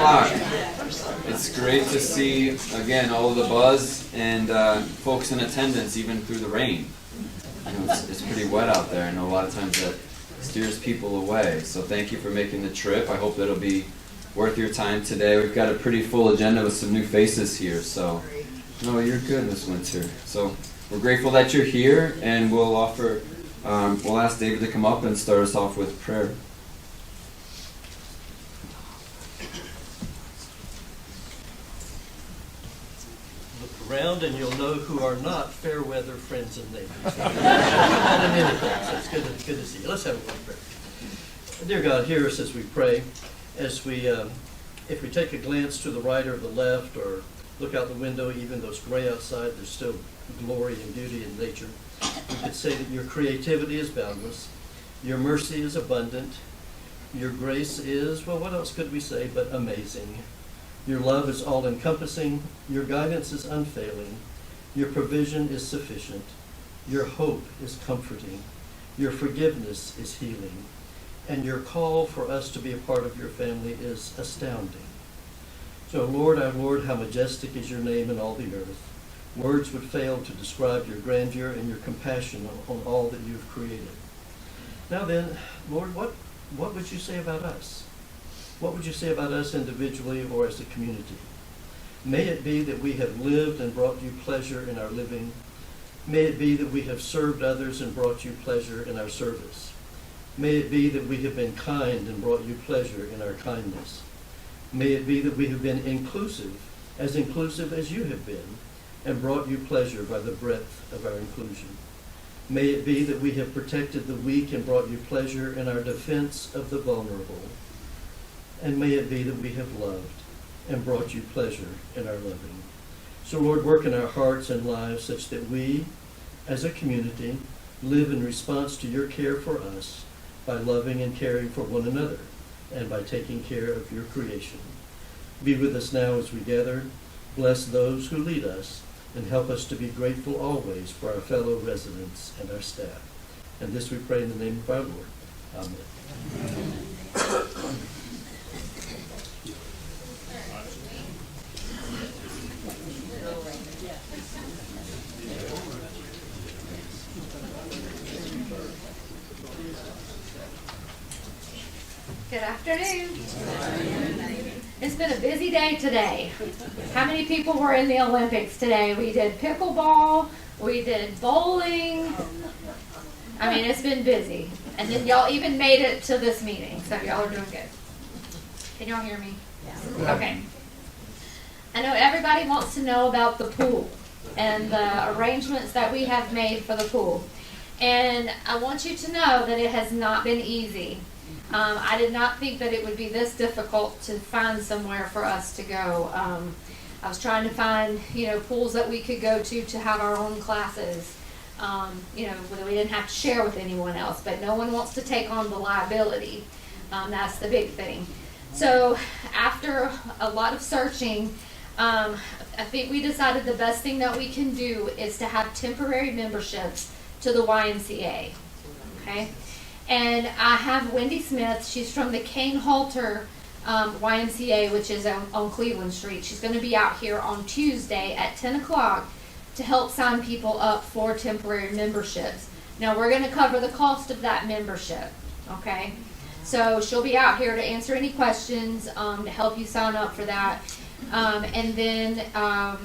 lot. It's great to see, again, all of the buzz and folks in attendance even through the rain. I know it's pretty wet out there. I know a lot of times that steers people away. So thank you for making the trip. I hope it'll be worth your time today. We've got a pretty full agenda with some new faces here. So, no, you're good, Miss Winter. So we're grateful that you're here, and we'll ask David to come up and start us off with prayer. Around and you'll know who are not fair weather friends and neighbors. It's good to see you. Let's have a word of prayer. Dear God, hear us as we pray. As we, if we take a glance to the right or the left, or look out the window, even though it's gray outside, there's still glory and beauty in nature. We could say that your creativity is boundless, your mercy is abundant, your grace is, well, what else could we say but amazing. Your love is all-encompassing, your guidance is unfailing, your provision is sufficient, your hope is comforting, your forgiveness is healing, and your call for us to be a part of your family is astounding. So, Lord, our Lord, how majestic is your name in all the earth. Words would fail to describe your grandeur and your compassion on all that you've created. Now then, Lord, what would you say about us? What would you say about us individually or as a community? May it be that we have lived and brought you pleasure in our living. May it be that we have served others and brought you pleasure in our service. May it be that we have been kind and brought you pleasure in our kindness. May it be that we have been inclusive as you have been, and brought you pleasure by the breadth of our inclusion. May it be that we have protected the weak and brought you pleasure in our defense of the vulnerable. And may it be that we have loved and brought you pleasure in our loving. So, Lord, work in our hearts and lives such that we, as a community, live in response to your care for us by loving and caring for one another and by taking care of your creation. Be with us now as we gather. Bless those who lead us and help us to be grateful always for our fellow residents and our staff. And this we pray in the name of our Lord. Amen. Good afternoon. It's been a busy day today. How many people were in the Olympics today? We did pickleball, we did bowling. I mean, it's been busy. And then y'all even made it to this meeting, so y'all are doing good. Can y'all hear me? Yeah. Okay. I know everybody wants to know about the pool and the arrangements that we have made for the pool. And I want you to know that it has not been easy. I did not think that it would be this difficult to find somewhere for us to go. I was trying to find, pools that we could go to have our own classes. Where we didn't have to share with anyone else, but no one wants to take on the liability. That's the big thing. So after a lot of searching, I think we decided the best thing that we can do is to have temporary memberships to the YMCA. Okay? And I have Wendy Smith. She's from the Kane Halter YMCA, which is on Cleveland Street. She's going to be out here on Tuesday at 10 o'clock to help sign people up for temporary memberships. Now, we're going to cover the cost of that membership, okay? So she'll be out here to answer any questions, to help you sign up for that. And then, I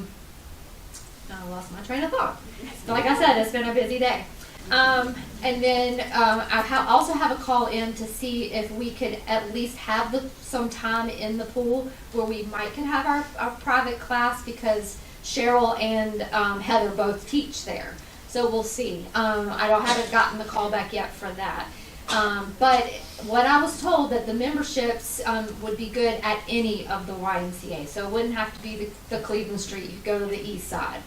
lost my train of thought. Like I said, it's been a busy day. And then I also have a call in to see if we could at least have some time in the pool where we could have our private class, because Cheryl and Heather both teach there. So we'll see. I haven't gotten the call back yet for that. But what I was told that the memberships would be good at any of the YMCA. So it wouldn't have to be the Cleveland Street. You could go to the east side.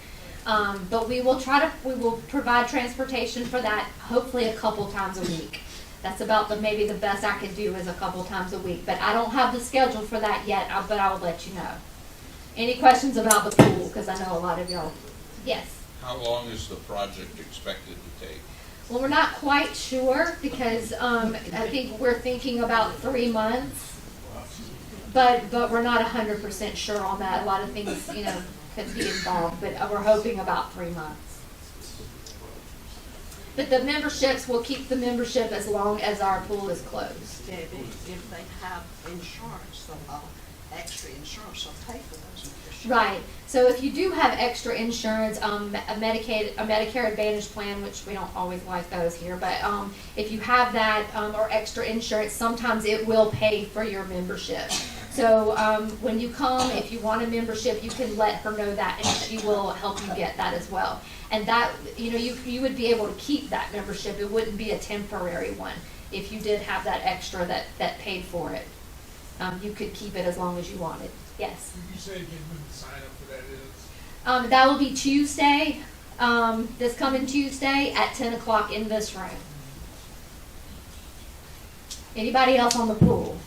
But we will provide transportation for that, hopefully a couple times a week. That's about maybe the best I could do is a couple times a week. But I don't have the schedule for that yet, but I will let you know. Any questions about the pool? Because I know a lot of y'all. Yes? How long is the project expected to take? Well, we're not quite sure, because I think we're thinking about 3 months. but we're not 100% sure on that. A lot of things, you know, could be involved, but we're hoping about 3 months. But the memberships, will keep the membership as long as our pool is closed. Debbie, if they have insurance, extra insurance, they'll pay for those memberships. Right. So if you do have extra insurance, a Medicare Advantage plan, which we don't always like those here, but if you have that or extra insurance, sometimes it will pay for your membership. So when you come, if you want a membership, you can let her know that, and she will help you get that as well. And that, you know, you would be able to keep that membership. It wouldn't be a temporary one. If you did have that extra that paid for it, you could keep it as long as you wanted. Yes? You said when the sign up for that is? That will be Tuesday, this coming Tuesday at 10 o'clock in this room. Anybody else on the pool?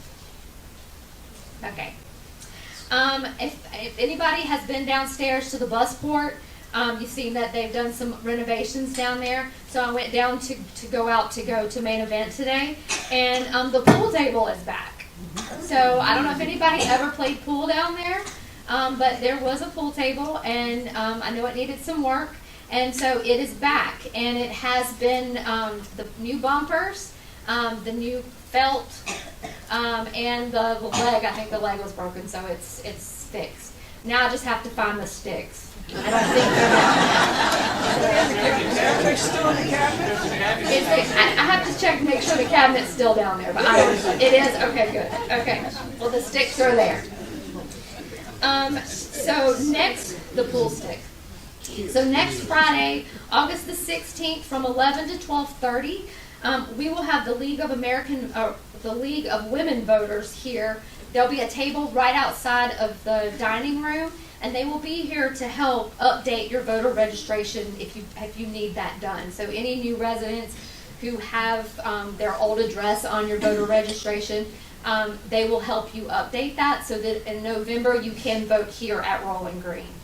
Okay. If anybody has been downstairs to the bus port, you've seen that they've done some renovations down there. So I went down to go to main event today, and the pool table is back. So I don't know if anybody ever played pool down there, but there was a pool table, and I know it needed some work, and so it is back, and it has been the new bumpers, the new felt, and the leg. I think the leg was broken, so it's fixed. Now I just have to find the sticks. I don't think They're still in the cabinet? I have to check to make sure the cabinet's still down there, but it is? Okay, good. Okay. Well, the sticks are there. So next, the pool stick. So next Friday, August the 16th, from 11 to 12:30, we will have the League of Women Voters here. There'll be a table right outside of the dining room, and they will be here to help update your voter registration if you need that done. So any new residents who have their old address on your voter registration, they will help you update that so that in November you can vote here at Rolling Green.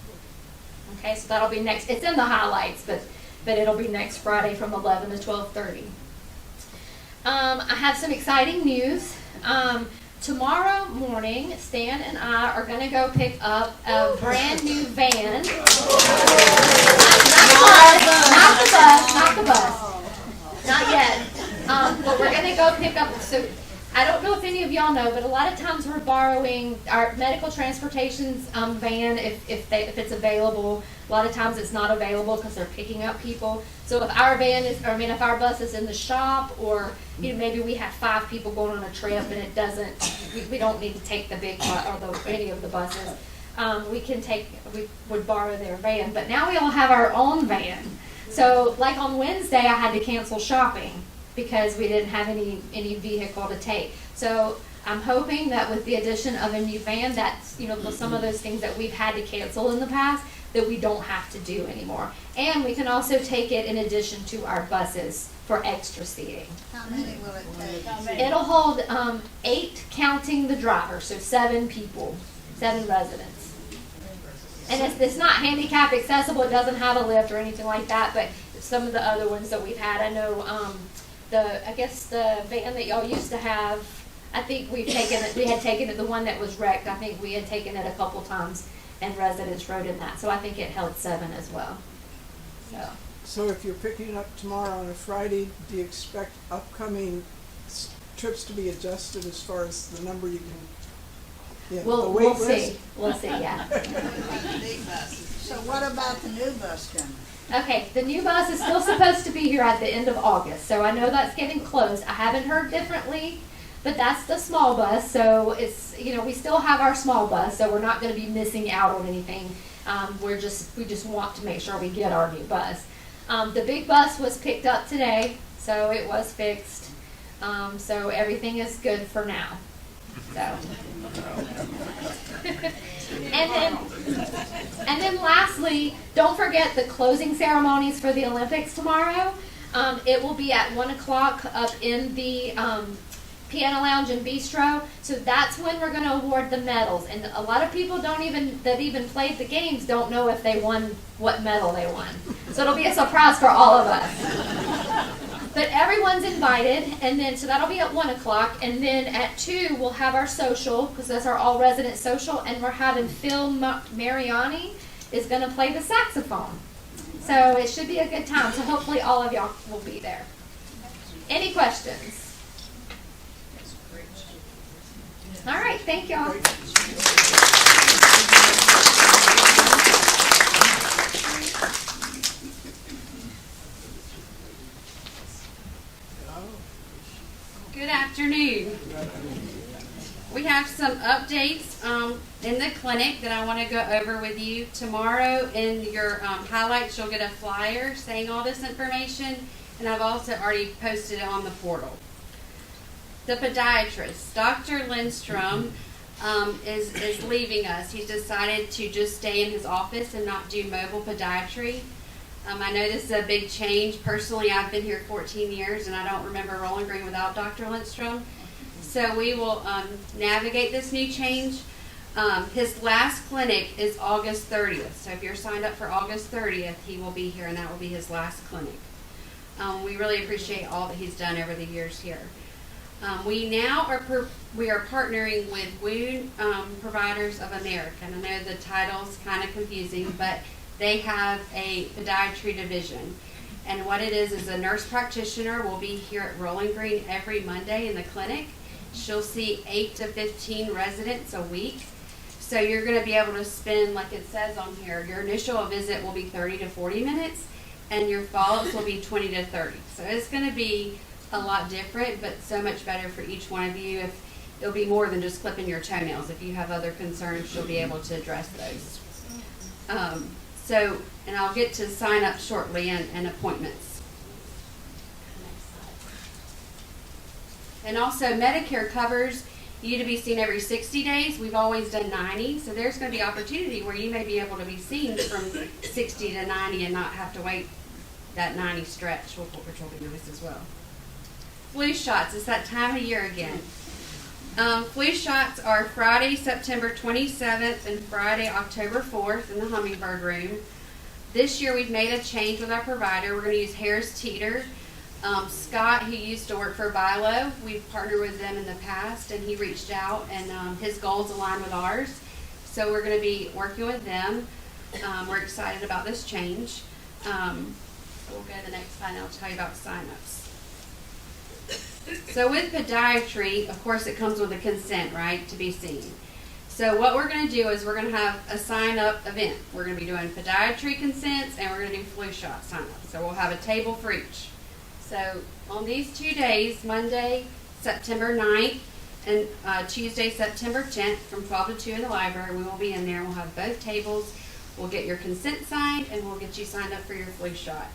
Okay, so that'll be next. It's in the highlights, but it'll be next Friday from 11 to 12:30. I have some exciting news. Tomorrow morning, Stan and I are going to go pick up a brand new van. Not the bus. Not yet. But we're going to go pick up, so I don't know if any of y'all know, but a lot of times we're borrowing our medical transportation's van if it's available. A lot of times it's not available because they're picking up people. So if our if our bus is in the shop, or maybe we have 5 people going on a trip and it doesn't, we don't need to take the big bus or any of the buses. We would borrow their van, but now we all have our own van. So like on Wednesday, I had to cancel shopping because we didn't have any vehicle to take. So I'm hoping that with the addition of a new van, that's some of those things that we've had to cancel in the past, that we don't have to do anymore. And we can also take it in addition to our buses for extra seating. How many will it take? It'll hold 8 counting the driver, so 7 people, 7 residents. And it's not handicap accessible. It doesn't have a lift or anything like that, but some of the other ones that we've had, I know I guess the van that y'all used to have, I think we had taken it, the one that was wrecked, I think we had taken it a couple times, and residents rode in that. So I think it held 7 as well. So if you're picking it up tomorrow on a Friday, do you expect upcoming trips to be adjusted as far as the number you can, the wait We'll list? see. We'll see, yeah. So what about the new bus coming? Okay, the new bus is still supposed to be here at the end of August, so I know that's getting close. I haven't heard differently, but that's the small bus, so it's, we still have our small bus, so we're not going to be missing out on anything. We just want to make sure we get our new bus. The big bus was picked up today, so it was fixed. So everything is good for now. So. And then lastly, don't forget the closing ceremonies for the Olympics tomorrow. It will be at 1 o'clock up in the Piano Lounge and Bistro. So that's when we're going to award the medals. And a lot of people that even played the games don't know if they won, what medal they won. So it'll be a surprise for all of us. But everyone's invited, and then, so that'll be at 1 o'clock, and then at 2, we'll have our social, because that's our all-resident social, and we're having Phil Mariani is going to play the saxophone. So it should be a good time, so hopefully all of y'all will be there. Any questions? All right, thank y'all. Good afternoon. We have some updates in the clinic that I want to go over with you. Tomorrow in your highlights, you'll get a flyer saying all this information, and I've also already posted it on the portal. The podiatrist, Dr. Lindstrom, is leaving us. He's decided to just stay in his office and not do mobile podiatry. I know this is a big change. Personally, I've been here 14 years, and I don't remember Rolling Green without Dr. Lindstrom. So we will navigate this new change. His last clinic is August 30th. So if you're signed up for August 30th, he will be here, and that will be his last clinic. We really appreciate all that he's done over the years here. We now are partnering with Wound Providers of America. And I know the title's kind of confusing, but they have a podiatry division. And what it is a nurse practitioner will be here at Rolling Green every Monday in the clinic. She'll see 8 to 15 residents a week. So you're going to be able to spend, like it says on here, your initial visit will be 30 to 40 minutes, and your follow-ups will be 20 to 30. So it's going to be a lot different, but so much better for each one of you. If it'll be more than just clipping your toenails. If you have other concerns, she'll be able to address those. And I'll get to sign up shortly and appointments. And also, Medicare covers you to be seen every 60 days. We've always done 90, so there's going to be opportunity where you may be able to be seen from 60 to 90 and not have to wait that 90 stretch, which will be nice as well. Flu shots, it's that time of year again. Flu shots are Friday, September 27th and Friday, October 4th in the Hummingbird Room. This year we've made a change with our provider. We're going to use Harris Teeter. Scott, who used to work for Bilo, we've partnered with them in the past, and he reached out, and his goals align with ours. So we're going to be working with them. We're excited about this change. We'll go to the next slide, and I'll tell you about sign-ups. So with podiatry, of course, it comes with a consent, right, to be seen. So what we're going to do is we're going to have a sign-up event. We're going to be doing podiatry consents, and we're going to do flu shot sign-up. So we'll have a table for each. So on these 2 days, Monday, September 9th, and Tuesday, September 10th, from 12 to 2 in the library, we will be in there. We'll have both tables. We'll get your consent signed, and we'll get you signed up for your flu shot.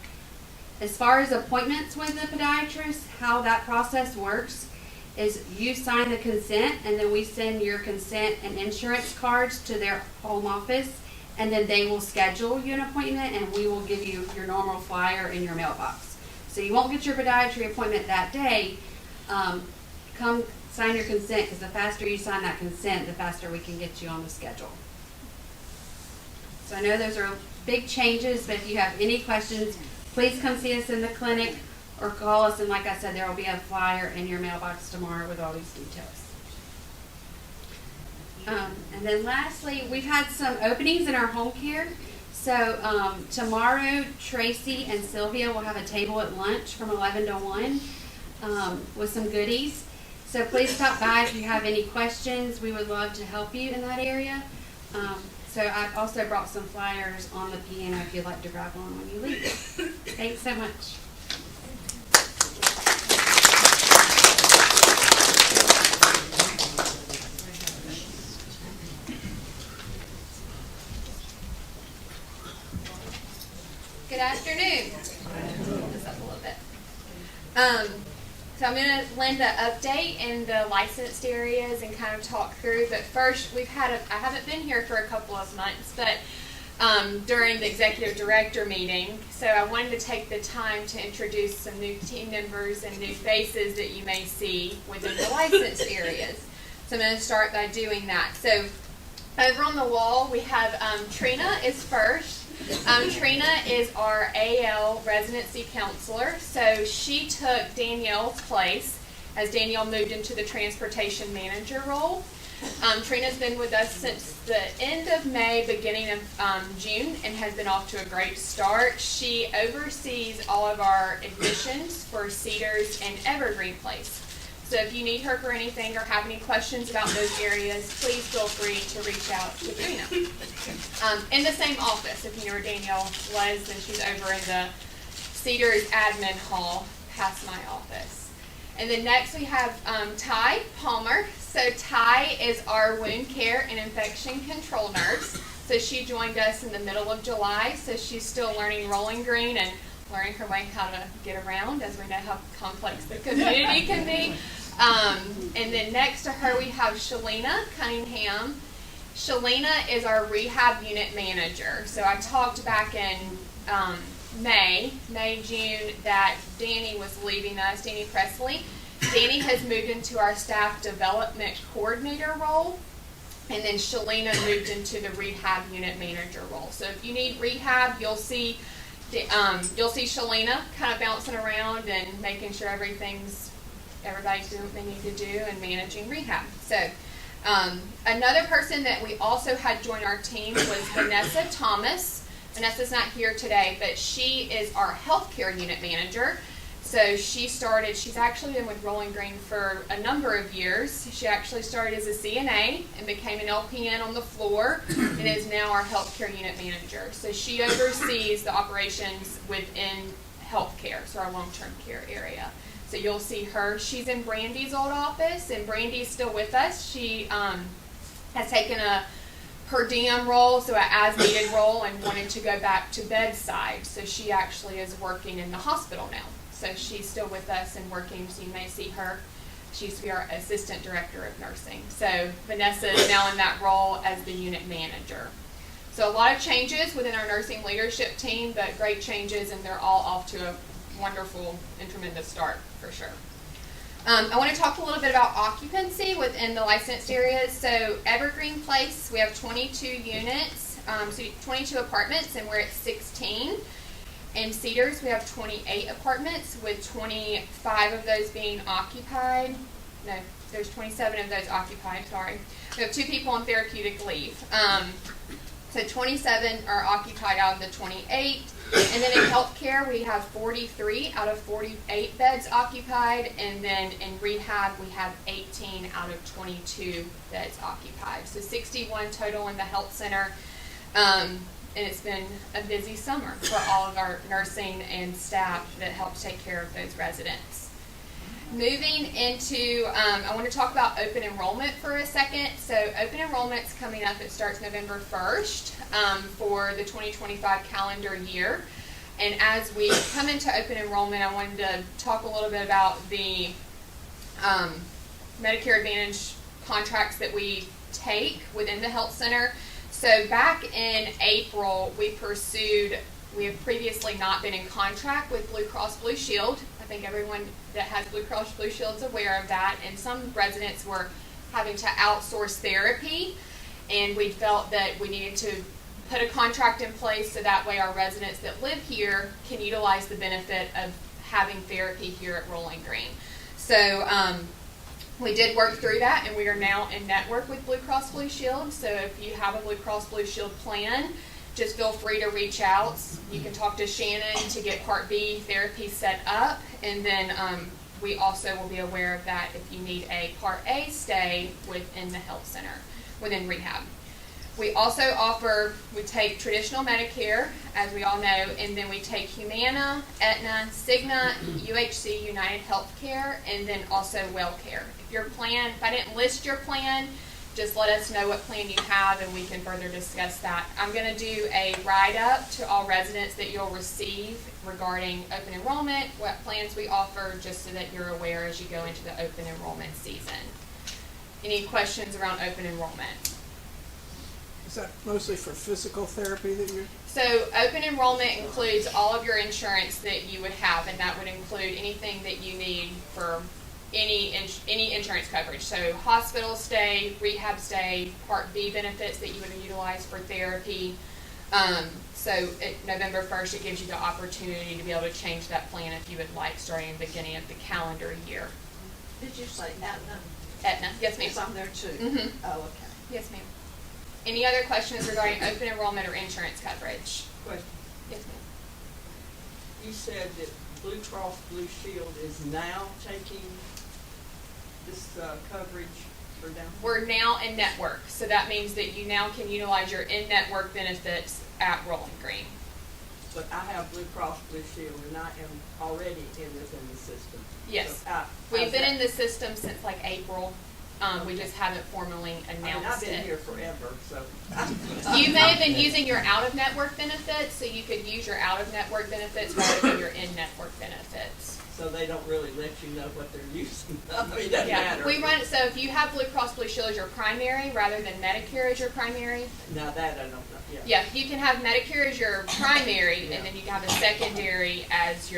As far as appointments with the podiatrist, how that process works is you sign the consent, and then we send your consent and insurance cards to their home office, and then they will schedule you an appointment, and we will give you your normal flyer in your mailbox. So you won't get your podiatry appointment that day. Come sign your consent, because the faster you sign that consent, the faster we can get you on the schedule. So I know those are big changes, but if you have any questions, please come see us in the clinic or call us, and like I said, there will be a flyer in your mailbox tomorrow with all these details. And then lastly, we've had some openings in our home care. So tomorrow, Tracy and Sylvia will have a table at lunch from 11 to 1 with some goodies. So please stop by if you have any questions. We would love to help you in that area. So I've also brought some flyers on the piano if you'd like to grab one when you leave. Thanks so much. Good afternoon. This up a little bit. So I'm going to lend an update in the licensed areas and kind of talk through. But first, I haven't been here for a couple of months, but during the executive director meeting, so I wanted to take the time to introduce some new team members and new faces that you may see within the licensed areas. So I'm going to start by doing that. So over on the wall, we have Trina is first. Trina is our AL residency counselor, so she took Danielle's place as Danielle moved into the transportation manager role. Trina's been with us since the end of May, beginning of June, and has been off to a great start. She oversees all of our admissions for Cedars and Evergreen Place. So if you need her for anything or have any questions about those areas, please feel free to reach out to Trina. In the same office, if you know where Danielle was, then she's over in the Cedars admin hall past my office. And then next we have Ty Palmer. So Ty is our wound care and infection control nurse. So she joined us in the middle of July. So she's still learning rolling green and learning her way how to get around, as we know how complex the community can be. And then next to her we have Shalina Cunningham. Shalina is our rehab unit manager. So I talked back in May, June, that Danny was leaving us, Danny Presley. Danny has moved into our staff development coordinator role, and then Shalina moved into the rehab unit manager role. So if you need rehab, you'll see Shalina kind of bouncing around and making sure everybody's doing what they need to do and managing rehab. So another person that we also had join our team was Vanessa Thomas. Vanessa's not here today, but she is our healthcare unit manager. So she's actually been with Rolling Green for a number of years. She actually started as a CNA and became an LPN on the floor and is now our healthcare unit manager. So she oversees the operations within healthcare, so our long-term care area. So you'll see her. She's in Brandy's old office, and Brandy's still with us. She has taken a per diem role, so an as-needed role, and wanted to go back to bedside. So she actually is working in the hospital now. So she's still with us and working, so you may see her. She used to be our assistant director of nursing. So Vanessa is now in that role as the unit manager. So a lot of changes within our nursing leadership team, but great changes, and they're all off to a wonderful and tremendous start for sure. I want to talk a little bit about occupancy within the licensed areas. So Evergreen Place, we have 22 units, so 22 apartments, and we're at 16. In Cedars, we have 28 apartments, with 25 of those being occupied. No, there's 27 of those occupied, sorry. We have 2 people on therapeutic leave. So 27 are occupied out of the 28. And then in healthcare, we have 43 out of 48 beds occupied. And then in rehab, we have 18 out of 22 beds occupied. So 61 total in the health center. And it's been a busy summer for all of our nursing and staff that help take care of those residents. Moving into, I want to talk about open enrollment for a second. So open enrollment's coming up. It starts November 1st for the 2025 calendar year. And as we come into open enrollment, I wanted to talk a little bit about the Medicare Advantage contracts that we take within the health center. So back in April, we have previously not been in contract with Blue Cross Blue Shield. I think everyone that has Blue Cross Blue Shield is aware of that. And some residents were having to outsource therapy. And we felt that we needed to put a contract in place so that way our residents that live here can utilize the benefit of having therapy here at Rolling Green. So we did work through that, and we are now in network with Blue Cross Blue Shield. So if you have a Blue Cross Blue Shield plan, just feel free to reach out. You can talk to Shannon to get Part B therapy set up, and then we also will be aware of that if you need a Part A stay within the health center, within rehab. We also we take traditional Medicare, as we all know, and then we take Humana, Aetna, Cigna, UHC, United Healthcare, and then also WellCare. If I didn't list your plan, just let us know what plan you have and we can further discuss that. I'm going to do a write-up to all residents that you'll receive regarding open enrollment, what plans we offer, just so that you're aware as you go into the open enrollment season. Any questions around open enrollment? Is that mostly for physical therapy that you're? So open enrollment includes all of your insurance that you would have, and that would include anything that you need for any insurance coverage. So hospital stay, rehab stay, Part B benefits that you would utilize for therapy. So November 1st, it gives you the opportunity to be able to change that plan if you would like, starting at the beginning of the calendar year. Did you say Aetna? Aetna, yes ma'am. It's on there too? Mhm. Oh, okay. Yes ma'am. Any other questions regarding open enrollment or insurance coverage? Question. Yes ma'am. You said that Blue Cross Blue Shield is now taking this coverage for down? We're now in network, so that means that you now can utilize your in-network benefits at Rolling Green. But I have Blue Cross Blue Shield and I am already within the system. Yes. So We've been in the system since like April. We just haven't formally announced I've been it. here forever, so. You may have been using your out-of-network benefits, so you could use your out-of-network benefits rather than your in-network benefits. So they don't really let you know what they're using. I mean, it doesn't matter. We run it so if you have Blue Cross Blue Shield as your primary rather than Medicare as your primary. Now that I don't know. Yeah, you can have Medicare as your primary, and then you can have a secondary as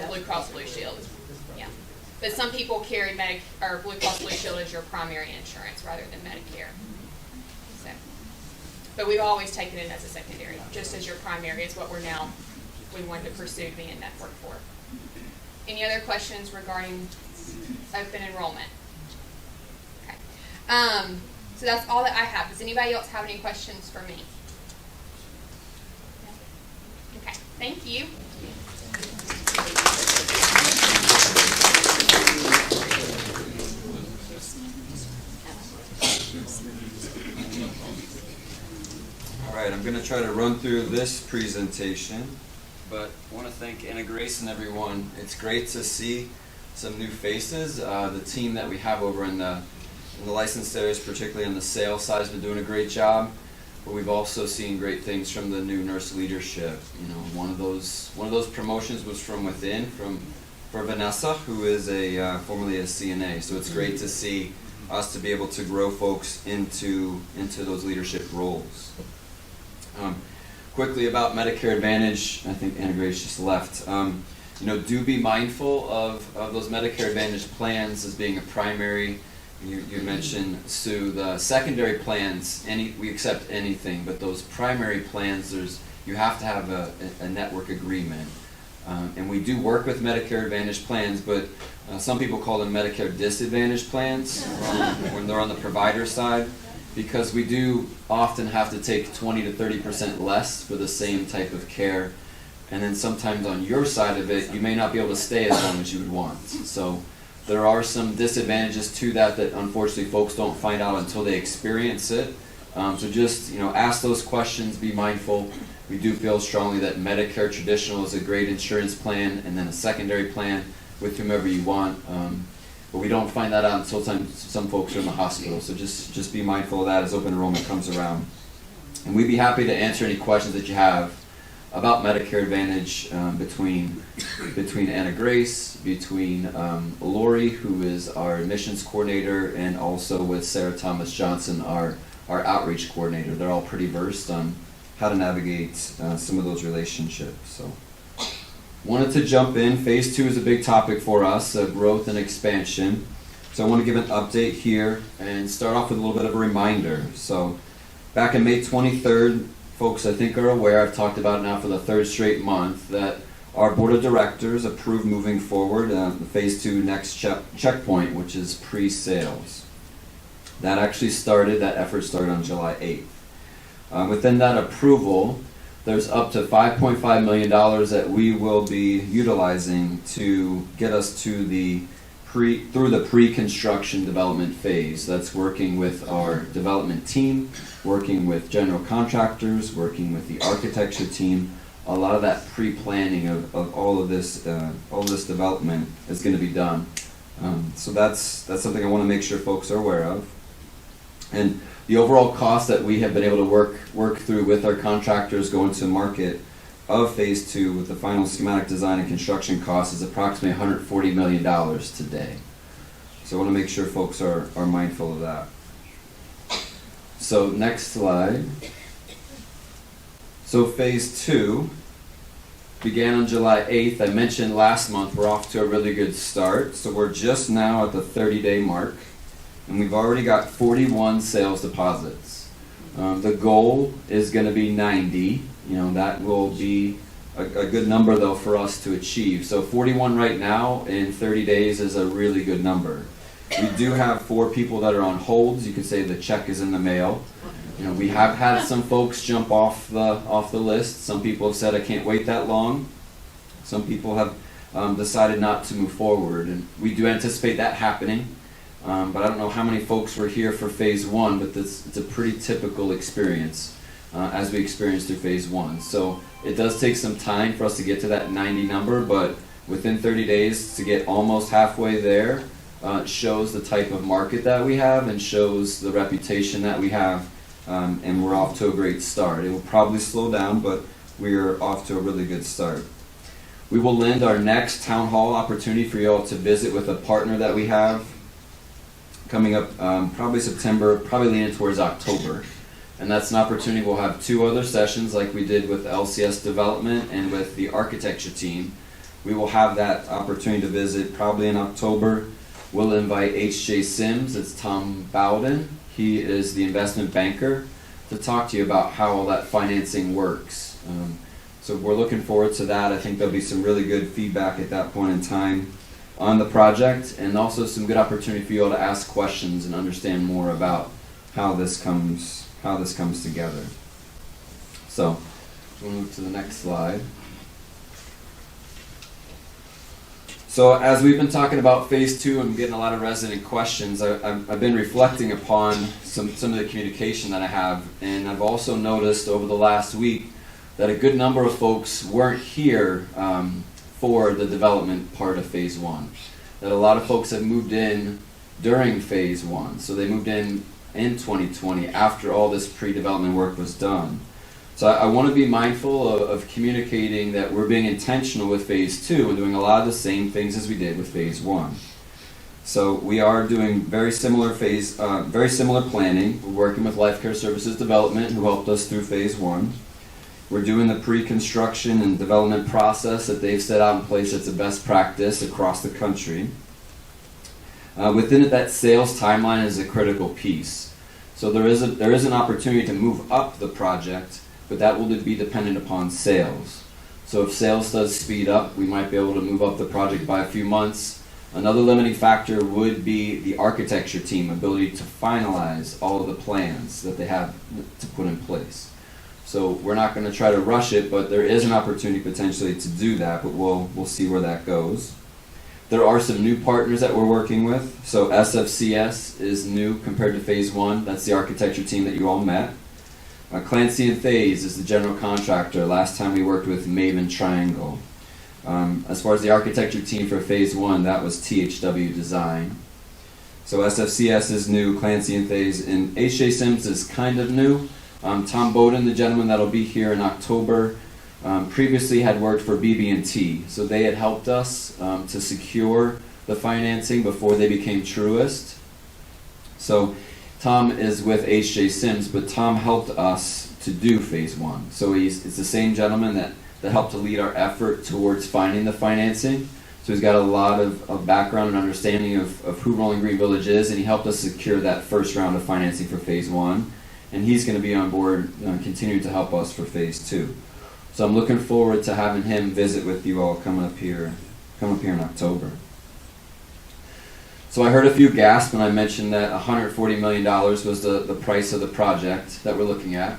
Blue Cross Blue Shield. Yeah, but some people carry Blue Cross Blue Shield as your primary insurance rather than Medicare. So, but we've always taken it as a secondary, just as your primary is what we wanted to pursue to be in network for. Any other questions regarding open enrollment? Okay. So that's all that I have. Does anybody else have any questions for me? Okay, thank you. All right, I'm going to try to run through this presentation, but I want to thank Anna Grace and everyone. It's great to see some new faces. The team that we have over in the licensed areas, particularly on the sales side, has been doing a great job. But we've also seen great things from the new nurse leadership. You know, one of those promotions was from within, for Vanessa, who is formerly a CNA. So it's great to see us to be able to grow folks into those leadership roles. Quickly about Medicare Advantage, I think Anna Grace just left. You know, do be mindful of those Medicare Advantage plans as being a primary. You mentioned, Sue, the secondary plans, we accept anything, but those primary plans, you have to have a network agreement. And we do work with Medicare Advantage plans, but some people call them Medicare Disadvantage plans when they're on the provider side, because we do often have to take 20 to 30% less for the same type of care. And then sometimes on your side of it, you may not be able to stay as long as you would want. So there are some disadvantages to that unfortunately folks don't find out until they experience it. So just ask those questions, be mindful. We do feel strongly that Medicare Traditional is a great insurance plan, and then a secondary plan with whomever you want. But we don't find that out until some folks are in the hospital. So just be mindful of that as open enrollment comes around. And we'd be happy to answer any questions that you have about Medicare Advantage between Anna Grace, between Lori, who is our admissions coordinator, and also with Sarah Thomas Johnson, our outreach coordinator. They're all pretty versed on how to navigate some of those relationships. So, wanted to jump in. Phase 2 is a big topic for us, growth and expansion. So I want to give an update here and start off with a little bit of a reminder. So back in May 23rd, folks I think are aware, I've talked about it now for the third straight month, that our board of directors approved moving forward the phase 2 next checkpoint, which is pre-sales. That effort started on July 8th. Within that approval, there's up to $5.5 million that we will be utilizing to get us to through the pre-construction development phase. That's working with our development team, working with general contractors, working with the architecture team. A lot of that pre-planning of all of this development is going to be done. So that's something I want to make sure folks are aware of. And the overall cost that we have been able to work through with our contractors going to market of phase 2 with the final schematic design and construction cost is approximately $140 million today. So I want to make sure folks are mindful of that. So next slide. So phase 2 began on July 8th. I mentioned last month we're off to a really good start. So we're just now at the 30-day mark, and we've already got 41 sales deposits. The goal is going to be 90, That will be a good number though for us to achieve. So 41 right now in 30 days is a really good number. We do have 4 people that are on holds. You could say the check is in the mail. We have had some folks jump off the list. Some people have said I can't wait that long. Some people have decided not to move forward, and we do anticipate that happening. But I don't know how many folks were here for phase 1, but it's a pretty typical experience as we experienced through phase 1. So it does take some time for us to get to that 90 number, but within 30 days to get almost halfway there shows the type of market that we have and shows the reputation that we have, and we're off to a great start. It will probably slow down, but we're off to a really good start. We will lend our next town hall opportunity for you all to visit with a partner that we have coming up probably September, probably leaning towards October. And that's an opportunity. We'll have 2 other sessions like we did with LCS development and with the architecture team. We will have that opportunity to visit probably in October. We'll invite H.J. Sims, it's Tom Bowden. He is the investment banker, to talk to you about how all that financing works. So we're looking forward to that. I think there'll be some really good feedback at that point in time on the project, and also some good opportunity for you all to ask questions and understand more about how this comes together. So we'll move to the next slide. So as we've been talking about phase 2 and getting a lot of resident questions, I've been reflecting upon some of the communication that I have, and I've also noticed over the last week that a good number of folks weren't here for the development part of phase 1. That a lot of folks have moved in during phase 1, so they moved in 2020 after all this pre-development work was done. So I want to be mindful of communicating that we're being intentional with phase 2 and doing a lot of the same things as we did with phase 1. So we are doing very similar planning. We're working with Life Care Services Development, who helped us through phase 1. We're doing the pre-construction and development process that they've set out in place that's a best practice across the country. Within it, that sales timeline is a critical piece. So there is an opportunity to move up the project, but that will be dependent upon sales. So if sales does speed up, we might be able to move up the project by a few months. Another limiting factor would be the architecture team ability to finalize all of the plans that they have to put in place. So we're not going to try to rush it, but there is an opportunity potentially to do that, but we'll see where that goes. There are some new partners that we're working with. So SFCS is new compared to phase 1. That's the architecture team that you all met. Clancy and Thays is the general contractor. Last time we worked with Maven Triangle. As far as the architecture team for phase 1, that was THW Design. So SFCS is new, Clancy and Thays, and H.J. Sims is kind of new. Tom Bowden, the gentleman that'll be here in October, previously had worked for BB&T. So they had helped us to secure the financing before they became Truist. So Tom is with H.J. Sims, but Tom helped us to do phase 1. So it's the same gentleman that helped to lead our effort towards finding the financing. So he's got a lot of background and understanding of who Rolling Green Village is, and he helped us secure that first round of financing for phase 1. And he's going to be on board, continuing to help us for phase 2. So I'm looking forward to having him visit with you all coming up here in October. So I heard a few gasps when I mentioned that $140 million was the price of the project that we're looking at.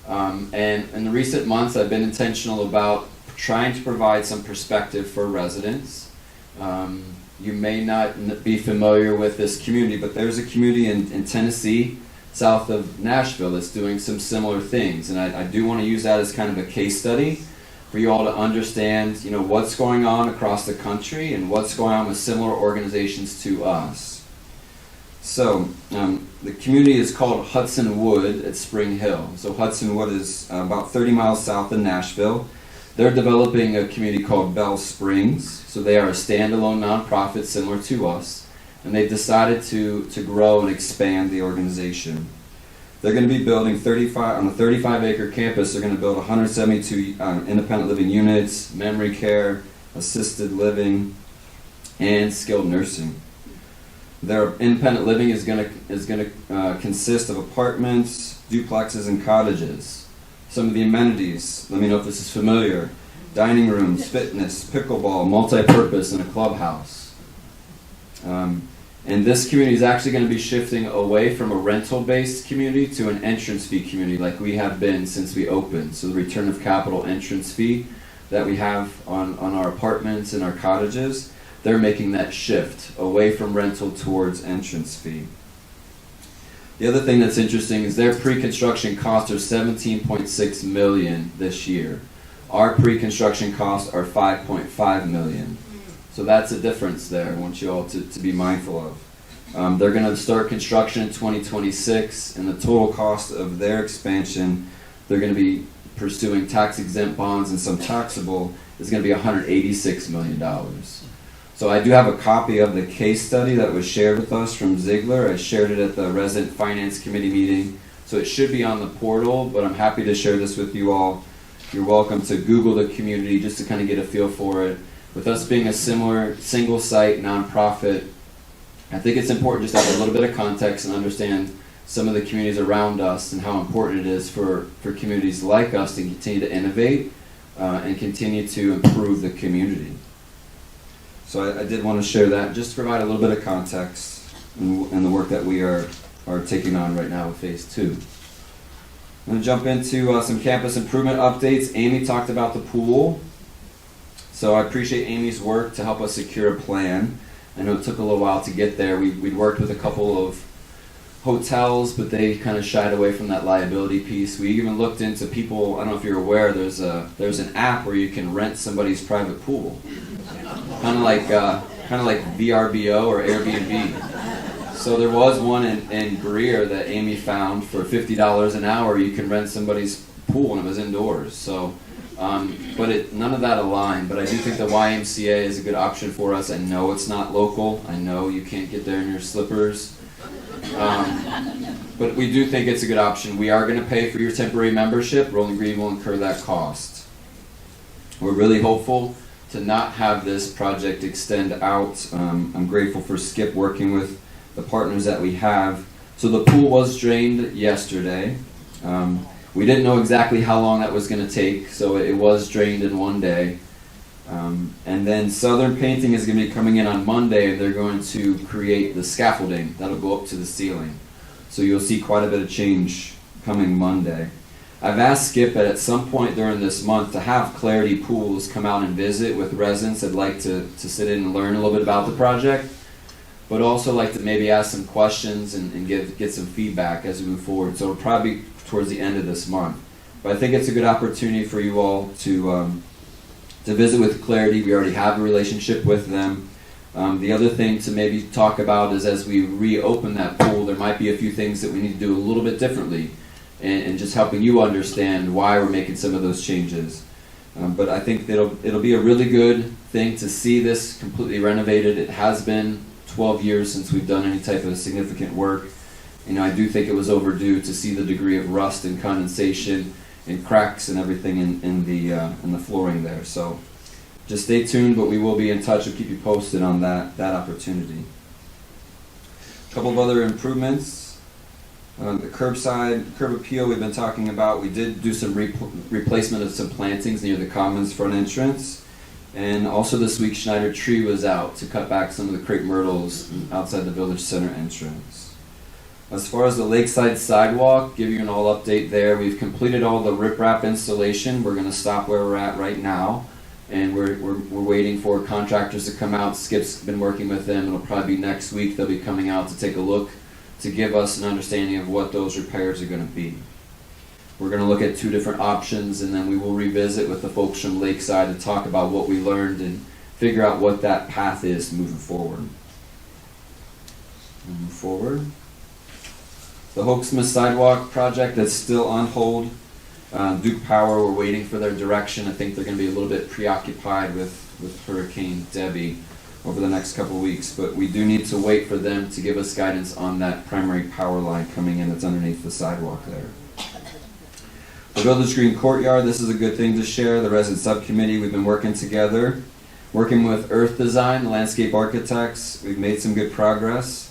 And in the recent months, I've been intentional about trying to provide some perspective for residents. You may not be familiar with this community, but there's a community in Tennessee, south of Nashville, that's doing some similar things. And I do want to use that as kind of a case study for you all to understand, what's going on across the country and what's going on with similar organizations to us. So the community is called Hudson Wood at Spring Hill. So Hudson Wood is about 30 miles south of Nashville. They're developing a community called Bell Springs. So they are a standalone nonprofit similar to us. And they've decided to grow and expand the organization. They're going to be building on a 35-acre campus. They're going to build 172 independent living units, memory care, assisted living, and skilled nursing. Their independent living is going to consist of apartments, duplexes, and cottages. Some of the amenities, let me know if this is familiar. Dining rooms, fitness, pickleball, multi-purpose, and a clubhouse. And this community is actually going to be shifting away from a rental-based community to an entrance fee community like we have been since we opened. So the return of capital entrance fee that we have on our apartments and our cottages, they're making that shift away from rental towards entrance fee. The other thing that's interesting is their pre-construction costs are $17.6 million this year. Our pre-construction costs are $5.5 million. So that's a difference there I want you all to be mindful of. They're going to start construction in 2026, and the total cost of their expansion, they're going to be pursuing tax-exempt bonds and some taxable, is going to be $186 million. So I do have a copy of the case study that was shared with us from Ziegler. I shared it at the Resident Finance Committee meeting, so it should be on the portal, but I'm happy to share this with you all. You're welcome to Google the community just to kind of get a feel for it. With us being a similar single-site nonprofit, I think it's important just to have a little bit of context and understand some of the communities around us and how important it is for communities like us to continue to innovate and continue to improve the community. So I did want to share that just to provide a little bit of context in the work that we are taking on right now with Phase 2. I'm going to jump into some campus improvement updates. Amy talked about the pool. So I appreciate Amy's work to help us secure a plan. I know it took a little while to get there. We'd worked with a couple of hotels, but they kind of shied away from that liability piece. We even looked into people, I don't know if you're aware, there's an app where you can rent somebody's private pool. Kind of like VRBO or Airbnb. So there was one in Greer that Amy found for $50 an hour. You can rent somebody's pool, and it was indoors. So. But none of that aligned, but I do think the YMCA is a good option for us. I know it's not local. I know you can't get there in your slippers. But we do think it's a good option. We are going to pay for your temporary membership. Rolling Green will incur that cost. We're really hopeful to not have this project extend out. I'm grateful for Skip working with the partners that we have. So the pool was drained yesterday. We didn't know exactly how long that was going to take, so it was drained in one day. And then Southern Painting is going to be coming in on Monday, and they're going to create the scaffolding that'll go up to the ceiling. So you'll see quite a bit of change coming Monday. I've asked Skip at some point during this month to have Clarity Pools come out and visit with residents that'd like to sit in and learn a little bit about the project, but also like to maybe ask some questions and get some feedback as we move forward. So it'll probably be towards the end of this month. But I think it's a good opportunity for you all to visit with Clarity. We already have a relationship with them. The other thing to maybe talk about is as we reopen that pool, there might be a few things that we need to do a little bit differently, and just helping you understand why we're making some of those changes. But I think it'll be a really good thing to see this completely renovated. It has been 12 years since we've done any type of significant work. I do think it was overdue to see the degree of rust and condensation and cracks and everything in the flooring there. So just stay tuned, but we will be in touch and keep you posted on that opportunity. A couple of other improvements. The curb appeal we've been talking about. We did do some replacement of some plantings near the Commons front entrance. And also this week, Schneider Tree was out to cut back some of the crepe myrtles outside the Village Center entrance. As far as the Lakeside sidewalk, give you an all update there. We've completed all the riprap installation. We're going to stop where we're at right now, and we're waiting for contractors to come out. Skip's been working with them. It'll probably be next week. They'll be coming out to take a look to give us an understanding of what those repairs are going to be. We're going to look at 2 different options, and then we will revisit with the folks from Lakeside to talk about what we learned and figure out what that path is moving forward. The Hoaxmas sidewalk project that's still on hold. Duke Power, we're waiting for their direction. I think they're going to be a little bit preoccupied with Hurricane Debbie over the next couple of weeks, but we do need to wait for them to give us guidance on that primary power line coming in that's underneath the sidewalk there. The Village Green Courtyard, this is a good thing to share. The resident subcommittee, we've been working together, working with Earth Design, the landscape architects. We've made some good progress.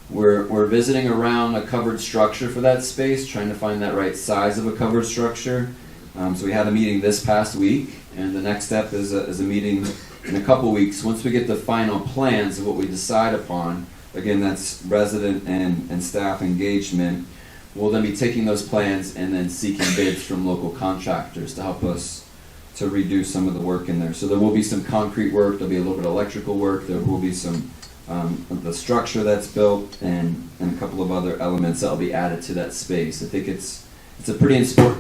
We're visiting around a covered structure for that space, trying to find that right size of a covered structure. So we had a meeting this past week, and the next step is a meeting in a couple weeks. Once we get the final plans of what we decide upon, again, that's resident and staff engagement, we'll then be taking those plans and then seeking bids from local contractors to help us to redo some of the work in there. So there will be some concrete work, there'll be a little bit of electrical work, there will be some of the structure that's built, and a couple of other elements that will be added to that space. I think it's a pretty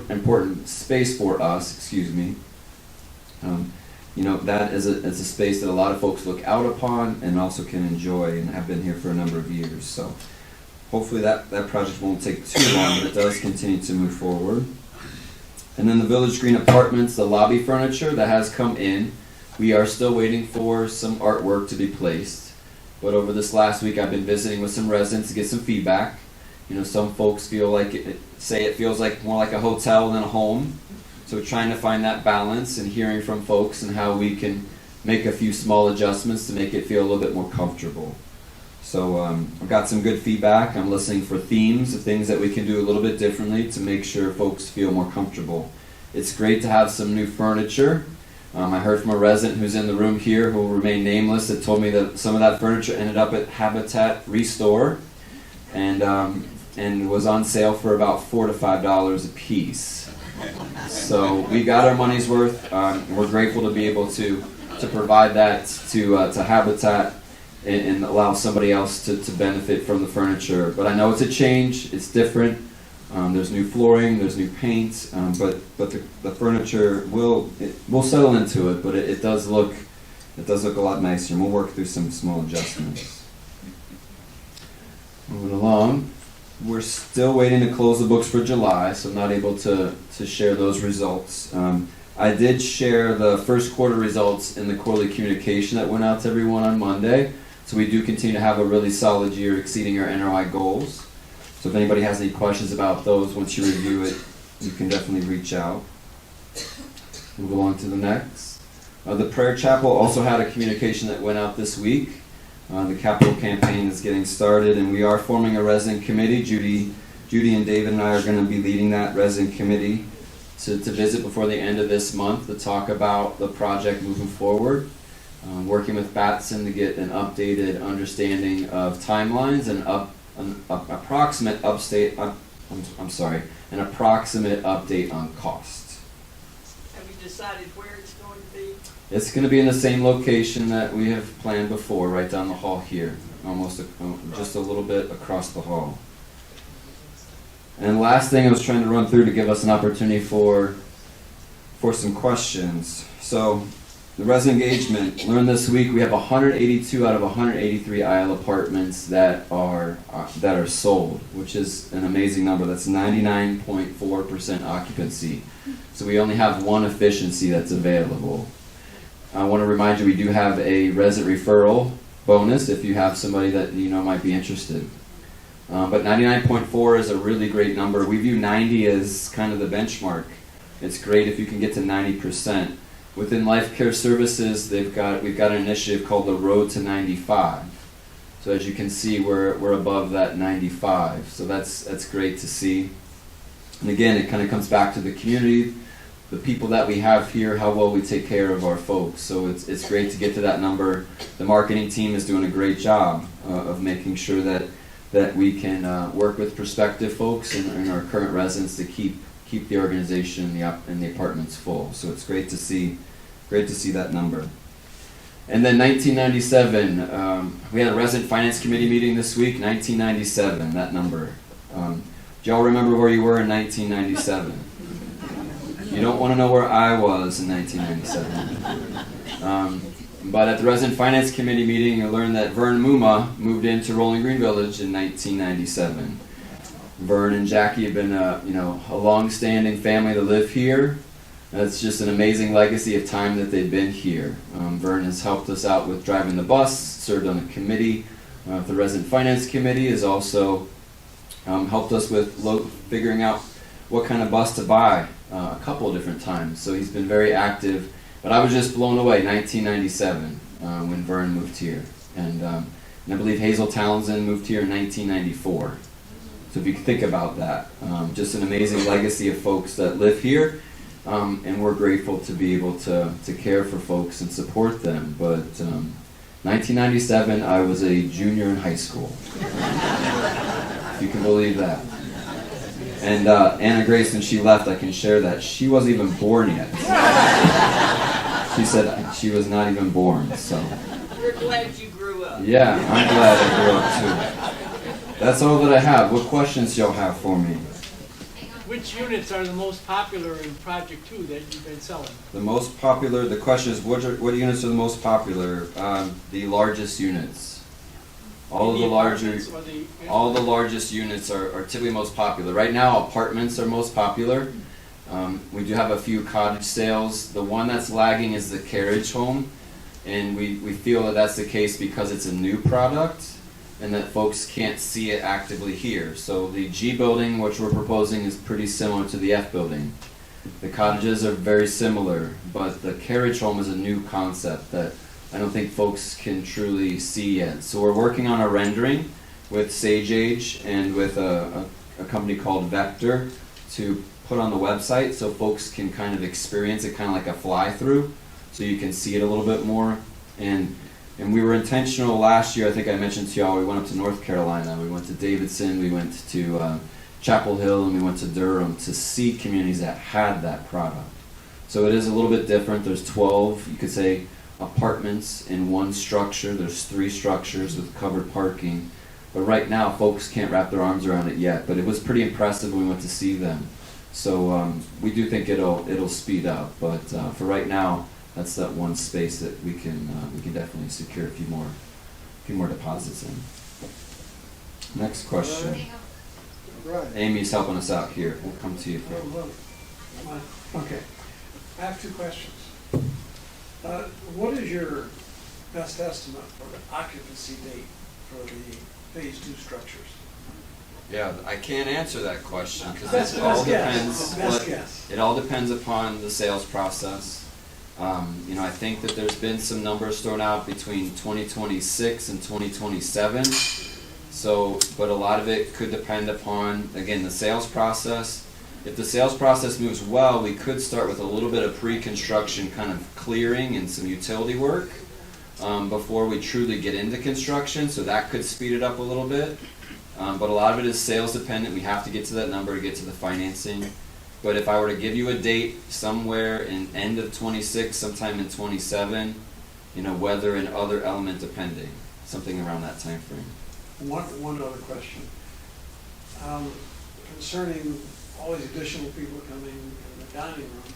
important space for us, excuse me. You know, that is a space that a lot of folks look out upon and also can enjoy and have been here for a number of years. So hopefully that project won't take too long, but it does continue to move forward. And then the Village Green Apartments, the lobby furniture that has come in. We are still waiting for some artwork to be placed. But over this last week, I've been visiting with some residents to get some feedback. You know, some folks feel like say it feels like more like a hotel than a home. So trying to find that balance and hearing from folks and how we can make a few small adjustments to make it feel a little bit more comfortable. So I've got some good feedback. I'm listening for themes of things that we can do a little bit differently to make sure folks feel more comfortable. It's great to have some new furniture. I heard from a resident who's in the room here who will remain nameless that told me that some of that furniture ended up at Habitat Restore and was on sale for about $4 to $5 a piece. So we got our money's worth. We're grateful to be able to provide that to Habitat and allow somebody else to benefit from the furniture. But I know it's a change. It's different. There's new flooring. There's new paint. But the furniture will settle into it. But it does look a lot nicer. And we'll work through some small adjustments. Moving along. We're still waiting to close the books for July, so I'm not able to share those results. I did share the first quarter results in the quarterly communication that went out to everyone on Monday. So we do continue to have a really solid year exceeding our NRI goals. So if anybody has any questions about those, once you review it, you can definitely reach out. We'll go on to the next. The Prayer Chapel also had a communication that went out this week. The capital campaign is getting started, and we are forming a resident committee. Judy and David and I are going to be leading that resident committee to visit before the end of this month to talk about the project moving forward. Working with Batson to get an updated understanding of timelines and an approximate update on costs. Have you decided where it's going to be? It's going to be in the same location that we have planned before, right down the hall here, just a little bit across the hall. And last thing I was trying to run through to give us an opportunity for some questions. So the resident engagement, learned this week we have 182 out of 183 IL apartments that are sold, which is an amazing number. That's 99.4% occupancy. So we only have one efficiency that's available. I want to remind you we do have a resident referral bonus if you have somebody that you know might be interested. But 99.4 is a really great number. We view 90 as kind of the benchmark. It's great if you can get to 90%. Within Life Care Services, we've got an initiative called the Road to 95. So as you can see, we're above that 95. So that's great to see. And again, it kind of comes back to the community, the people that we have here, how well we take care of our folks. So it's great to get to that number. The marketing team is doing a great job of making sure that we can work with prospective folks and our current residents to keep the organization and the apartments full. So it's great to see that number. And then 1997, we had a resident finance committee meeting this week. 1997, that number. Do y'all remember where you were in 1997? You don't want to know where I was in 1997. But at the resident finance committee meeting, you learned that Vern Muma moved into Rolling Green Village in 1997. Vern and Jackie have been a long-standing family to live here. That's just an amazing legacy of time that they've been here. Vern has helped us out with driving the bus, served on the committee. The resident finance committee has also helped us with figuring out what kind of bus to buy a couple of different times. So he's been very active. But I was just blown away, 1997, when Vern moved here. And I believe Hazel Townsend moved here in 1994. So if you think about that, just an amazing legacy of folks that live here and we're grateful to be able to care for folks and support them. But 1997, I was a junior in high school. If you can believe that. And Anna Grace, when she left, I can share that she wasn't even born yet. She said she was not even born. So. We're glad you grew up. Yeah, I'm glad I grew up too. That's all that I have. What questions y'all have for me? Which units are the most popular in Project 2 that you've been selling? The most popular, the question is, what units are the most popular? The largest units. All of the largest units are typically most popular. Right now, apartments are most popular. We do have a few cottage sales. The one that's lagging is the carriage home, and we feel that that's the case because it's a new product and that folks can't see it actively here. So the G building, which we're proposing, is pretty similar to the F building. The cottages are very similar, but the carriage home is a new concept that I don't think folks can truly see yet. So we're working on a rendering with Sage Age and with a company called Vector to put on the website so folks can kind of experience it kind of like a fly-through, so you can see it a little bit more. And we were intentional last year. I think I mentioned to y'all, we went up to North Carolina, we went to Davidson, we went to Chapel Hill, and we went to Durham to see communities that had that product. So it is a little bit different. There's 12, you could say, apartments in one structure. There's 3 structures with covered parking. But right now, folks can't wrap their arms around it yet. But it was pretty impressive when we went to see them. So we do think it'll speed up. But for right now, that's that one space that we can definitely secure a few more deposits in. Next question. Right. Amy's helping us out here. We'll come to you. Okay. I have 2 questions. What is your best estimate for the occupancy date for the Phase 2 structures? Yeah, I can't answer that question because Best it all guess. depends. Best guess. It all depends upon the sales process. I think that there's been some numbers thrown out between 2026 and 2027. So, but a lot of it could depend upon, again, the sales process. If the sales process moves well, we could start with a little bit of pre-construction kind of clearing and some utility work before we truly get into construction. So that could speed it up a little bit. But a lot of it is sales dependent. We have to get to that number to get to the financing. But if I were to give you a date somewhere in end of 26, sometime in 27, weather and other element depending, something around that time frame. One other question. Concerning all these additional people coming in the dining room,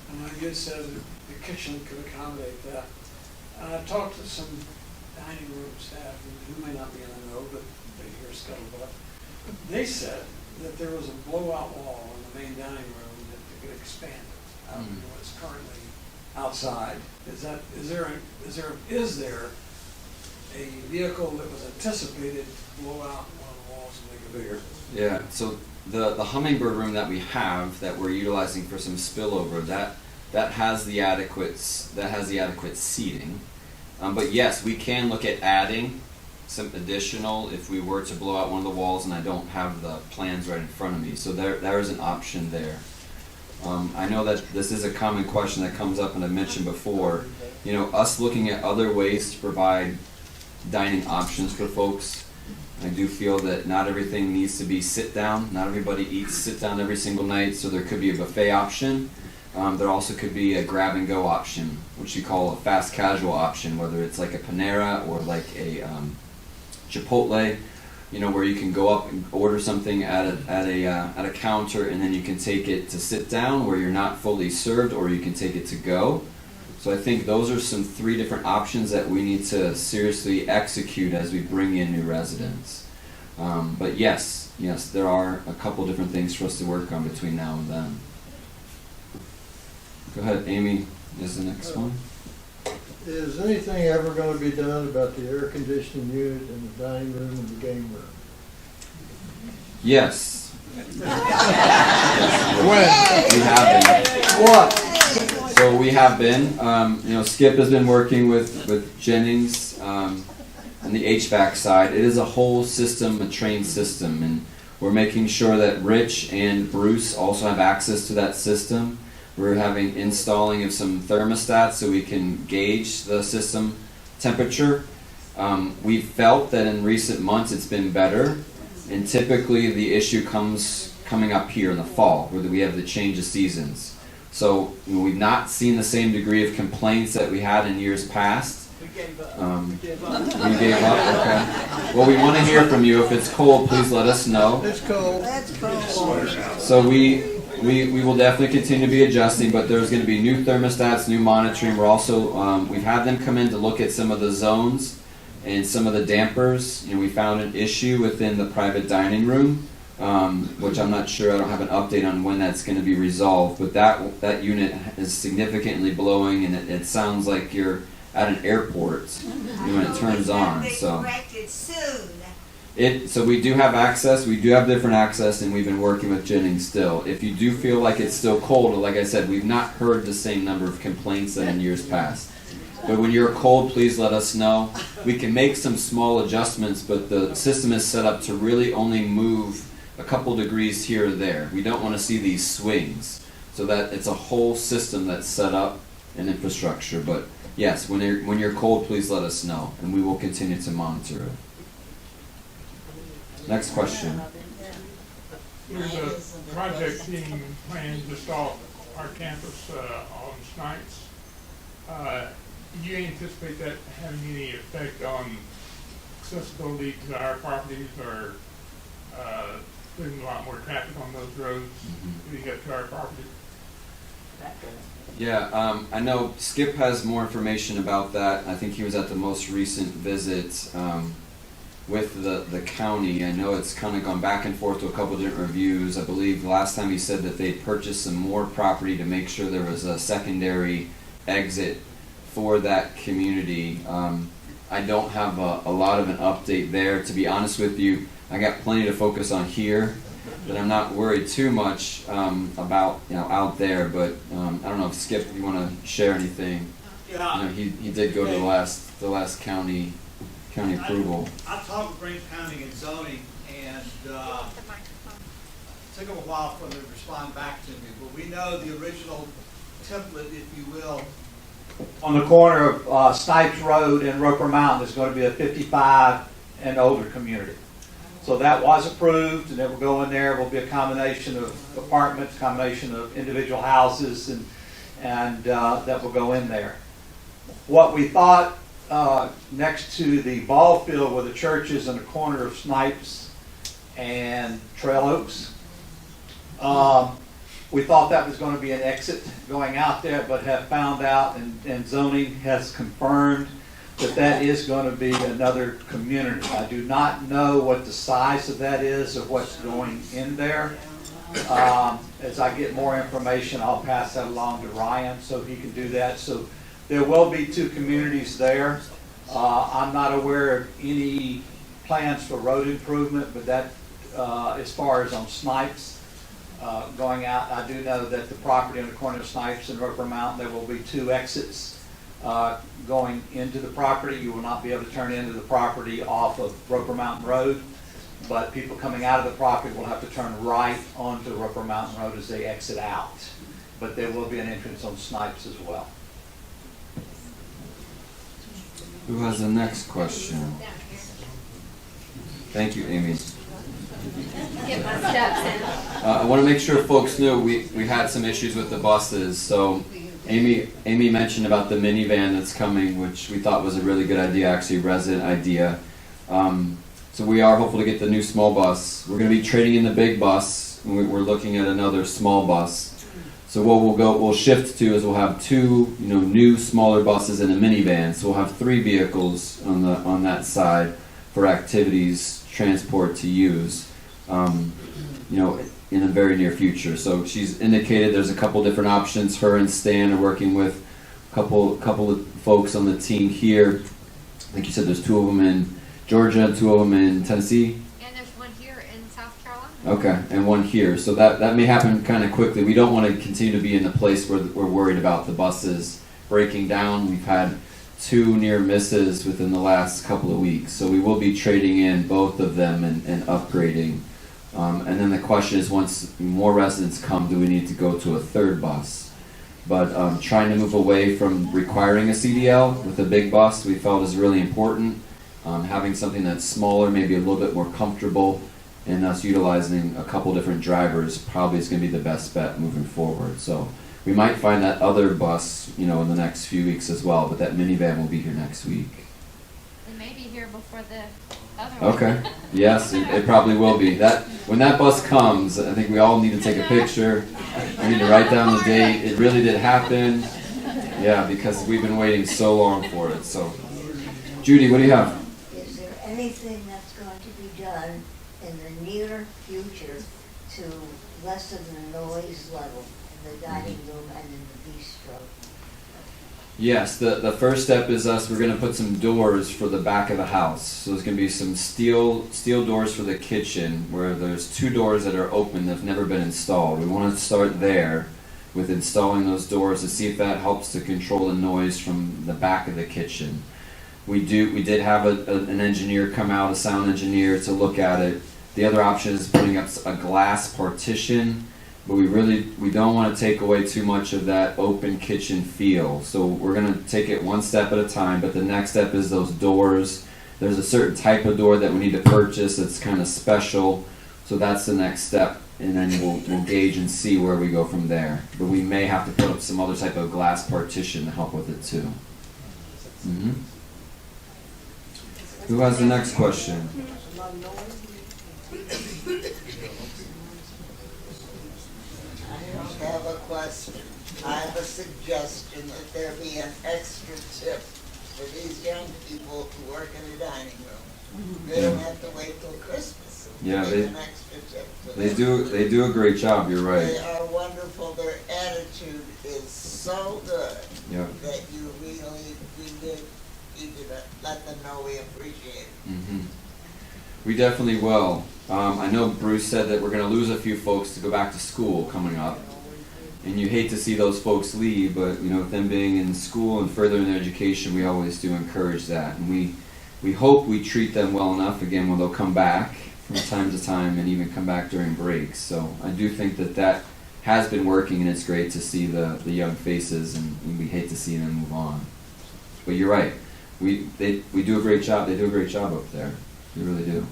and you said the kitchen could accommodate that. I've talked to some dining room staff who may not be in the know, but they hear scuttlebutt. They said that there was a blowout wall in the main dining room that they could expand it out of what's currently outside. Is there a vehicle that was anticipated to blow out one of the walls and make it bigger? Yeah. So the hummingbird room that we have that we're utilizing for some spillover, that has the adequate seating. But yes, we can look at adding some additional if we were to blow out one of the walls, and I don't have the plans right in front of me. So there is an option there. I know that this is a common question that comes up, and I mentioned before, us looking at other ways to provide dining options for folks. I do feel that not everything needs to be sit down. Not everybody eats sit down every single night, so there could be a buffet option. There also could be a grab and go option, which you call a fast casual option, whether it's like a Panera or like a Chipotle, where you can go up and order something at a counter, and then you can take it to sit down where you're not fully served, or you can take it to go. So I think those are some 3 different options that we need to seriously execute as we bring in new residents. But yes, there are a couple different things for us to work on between now and then. Go ahead, Amy, is the next one. Is anything ever going to be done about the air conditioning unit in the dining room and the game room? Yes. When? We have been. What? So we have been. Skip has been working with Jennings on the HVAC side. It is a whole system, a trained system, and we're making sure that Rich and Bruce also have access to that system. we're having installing of some thermostats so we can gauge the system temperature. We felt that in recent months it's been better, and typically the issue coming up here in the fall, where we have the change of seasons. So we've not seen the same degree of complaints that we had in years past. We gave up. You gave up? Okay. Well, we want to hear from you. If it's cold, please let us know. It's cold. That's cold. So we will definitely continue to be adjusting, but there's going to be new thermostats, new monitoring. We're also, we've had them come in to look at some of the zones and some of the dampers. We found an issue within the private dining room, which I'm not sure, I don't have an update on when that's going to be resolved, but that unit is significantly blowing, and it sounds like you're at an airport when it turns on. So we do have access, we do have different access, and we've been working with Jennings still. If you do feel like it's still cold, like I said, we've not heard the same number of complaints than in years past. But when you're cold, please let us know. We can make some small adjustments, but the system is set up to really only move a couple degrees here or there. We don't want to see these swings, so that it's a whole system that's set up and infrastructure. But yes, when you're cold, please let us know, and we will continue to monitor it. Next question. There's a project being planned just off our campus on Snipes. Do you anticipate that having any effect on accessibility to our properties, or putting a lot more traffic on those roads to get to our properties? Yeah, I know Skip has more information about that. I think he was at the most recent visit with the county. I know it's kind of gone back and forth to a couple different reviews. I believe last time he said that they purchased some more property to make sure there was a secondary exit for that community. I don't have a lot of an update there. To be honest with you, I got plenty to focus on here, but I'm not worried too much about out there. But I don't know if Skip, you want to share anything? Yeah. He did go to the last county approval. I talked with Green County and zoning, and it took them a while for them to respond back to me. But we know the original template, if you will, on the corner of Snipes Road and Roper Mountain is going to be a 55 and older community. So that was approved, and it will go in there. It will be a combination of apartments, combination of individual houses, and that will go in there. What we thought next to the ball field where the church is in the corner of Snipes and Trail Oaks, we thought that was going to be an exit going out there, but have found out, and zoning has confirmed that is going to be another community. I do not know what the size of that is or what's going in there. As I get more information, I'll pass that along to Ryan so he can do that. So there will be two communities there. I'm not aware of any plans for road improvement, but that, as far as on Snipes, going out, I do know that the property on the corner of Snipes and Roper Mountain, there will be two exits going into the property. You will not be able to turn into the property off of Roper Mountain Road, but people coming out of the property will have to turn right onto Roper Mountain Road as they exit out. But there will be an entrance on Snipes as well. Who has the next question? Thank you, Amy. Get my steps in. I want to make sure folks knew we had some issues with the buses. So Amy mentioned about the minivan that's coming, which we thought was a really good idea, actually resident idea. So we are hopeful to get the new small bus. We're going to be trading in the big bus, and we're looking at another small bus. So what we'll shift to is we'll have two new smaller buses and a minivan. So we'll have three vehicles on that side for activities, transport to use. In the very near future. So she's indicated there's a couple different options. Her and Stan are working with a couple of folks on the team here. Like you said, there's two of them in Georgia, two of them in Tennessee. And there's one here in South Carolina. Okay, and one here. So that may happen kind of quickly. We don't want to continue to be in the place where we're worried about the buses breaking down. We've had two near misses within the last couple of weeks. So we will be trading in both of them and upgrading. And then the question is, once more residents come, do we need to go to a third bus? but trying to move away from requiring a CDL with a big bus we felt is really important. Having something that's smaller, maybe a little bit more comfortable, and us utilizing a couple different drivers probably is going to be the best bet moving forward. So we might find that other bus, in the next few weeks as well, but that minivan will be here next week. It may be here before the other one. Okay. Yes, it probably will be. When that bus comes, I think we all need to take a picture. We need to write down the date. It really did happen. Yeah, because we've been waiting so long for it. So, Judy, what do you have? Is there anything that's going to be done in the near future to lessen the noise level in the dining room and in the bistro? Yes, the first step is we're going to put some doors for the back of the house. So there's going to be some steel doors for the kitchen where there's 2 doors that are open that have never been installed. We want to start there with installing those doors to see if that helps to control the noise from the back of the kitchen. We did have an engineer come out, a sound engineer, to look at it. The other option is putting up a glass partition, but we don't want to take away too much of that open kitchen feel. So we're going to take it one step at a time, but the next step is those doors. There's a certain type of door that we need to purchase that's kind of special, so that's the next step, and then we'll gauge and see where we go from there. But we may have to put up some other type of glass partition to help with it too. Mm-hmm. Who has the next question? I have a question. I have a suggestion that there be an extra tip for these young people who work in the dining room. They don't have to wait till Christmas. Yeah, Give an extra tip for they them. do a great job. You're right. They are wonderful. Their attitude is so good Yep. that you really need to let them know we appreciate it. Mm-hmm. We definitely will. I know Bruce said that we're going to lose a few folks to go back to school coming up, and you hate to see those folks leave, but with them being in school and furthering their education, we always do encourage that, and we hope we treat them well enough again when they'll come back from time to time and even come back during breaks. So I do think that has been working, and it's great to see the young faces, and we hate to see them move on. But you're right. We do a great job. They do a great job up there. They really do.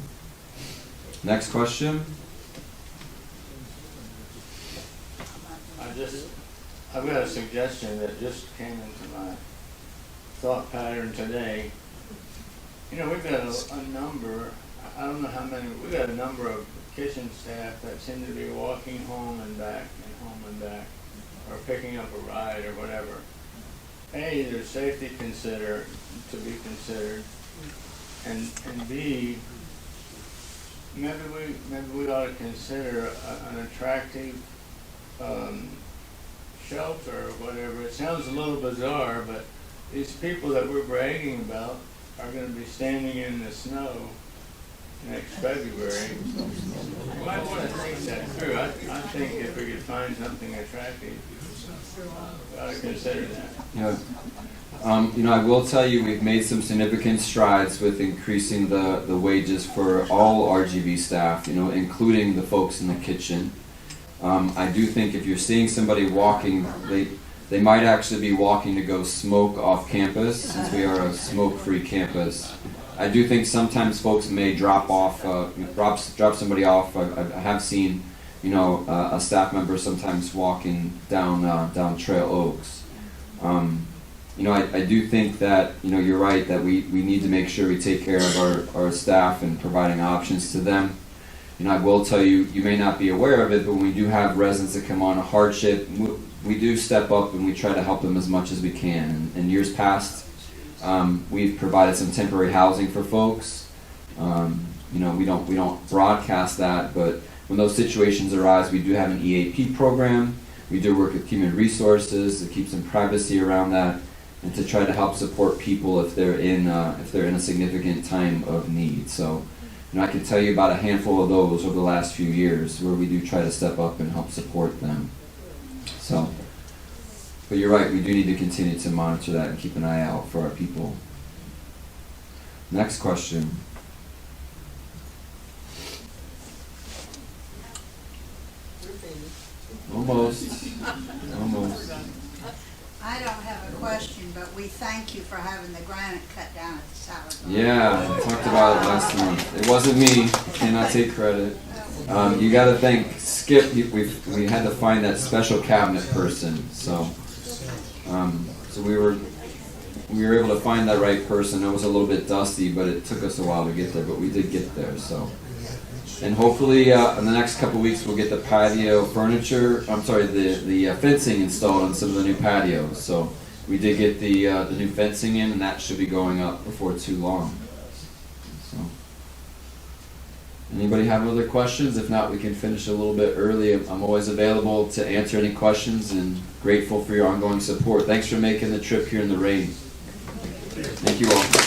Next question. I've got a suggestion that just came into my thought pattern today. We've got a number, I don't know how many, we've got a number of kitchen staff that seem to be walking home and back, or picking up a ride or whatever. A, there's safety to be considered, and B, maybe we ought to consider an attractive shelter or whatever. It sounds a little bizarre, but these people that we're bragging about are going to be standing in the snow next February. You might want to think that through. I think if we could find something attractive, we ought to consider that. Yeah. I will tell you we've made some significant strides with increasing the wages for all RGV staff, including the folks in the kitchen. I do think if you're seeing somebody walking, they might actually be walking to go smoke off campus, since we are a smoke-free campus. I do think sometimes folks may drop somebody off. I have seen, a staff member sometimes walking down Trail Oaks. I do think that, you're right, that we need to make sure we take care of our staff and providing options to them. I will tell you, you may not be aware of it, but when we do have residents that come on a hardship, we do step up and we try to help them as much as we can. In years past, we've provided some temporary housing for folks. We don't broadcast that, but when those situations arise, we do have an EAP program. We do work with human resources to keep some privacy around that, and to try to help support people if they're in a significant time of need. So, I can tell you about a handful of those over the last few years where we do try to step up and help support them. So, but you're right, we do need to continue to monitor that and keep an eye out for our people. Next question. Almost. for having the granite cut down at the salad bar. Yeah, we talked about it last month. It wasn't me. Cannot take credit. You got to thank Skip. We had to find that special cabinet person. So we were able to find that right person. It was a little bit dusty, but it took us a while to get there. But we did get there. So, and hopefully in the next couple of weeks we'll get the patio furniture. I'm sorry, the fencing installed on some of the new patios. So we did get the new fencing in, and that should be going up before too long. So, anybody have other questions? If not, we can finish a little bit early. I'm always available to answer any questions, and grateful for your ongoing support. Thanks for making the trip here in the rain. Thank you all.